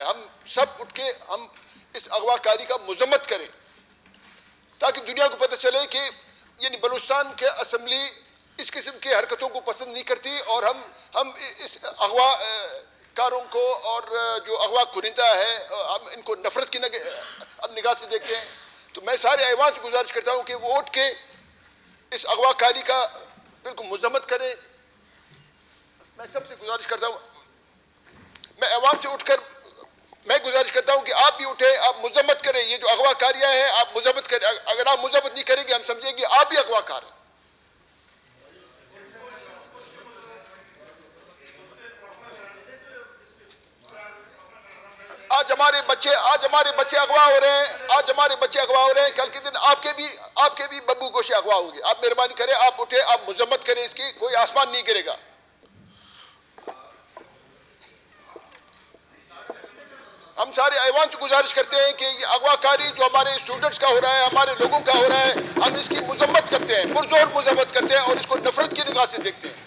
हम सब उठ के हम इस अगवाकारी का मजम्मत करें ताकि दुनिया को पता चले कि यानी बलूचिस्तान के असम्बली इस किस्म की हरकतों को पसंद नहीं करती और हम इस अगवा कारों को और जो अगवा कुनिंदा है हम इनको नफरत की निगाह से देखते हैं। तो मैं सारे ऐवान से गुजारिश करता हूँ कि वो उठ के इस अगवाकारी का बिल्कुल मजम्मत करें। मैं सबसे गुजारिश करता हूँ, मैं ऐवान से उठकर मैं गुजारिश करता हूं कि आप भी उठे, आप मुजम्मत करें। ये जो अगवाकारियां हैं आप मुजम्मत करें। अगर आप मुजम्मत नहीं करेंगे हम समझेंगे आप भी अगवाकार हैं। आज हमारे बच्चे अगवा हो रहे हैं, आज हमारे बच्चे अगवा हो रहे हैं। कल के दिन आपके भी बब्बू गोशे अगवा होंगे। आप मेहरबानी करें, आप उठे, आप मुजम्मत करें। इसकी कोई आसमान नहीं गिरेगा। हम सारे ऐवान से गुजारिश करते हैं कि ये अगवाकारी जो हमारे स्टूडेंट्स का हो रहा है, हमारे लोगों का हो रहा है, हम इसकी मुजम्मत करते हैं, पुरजोर मुजम्मत करते हैं और इसको नफरत की निगाह से देखते हैं।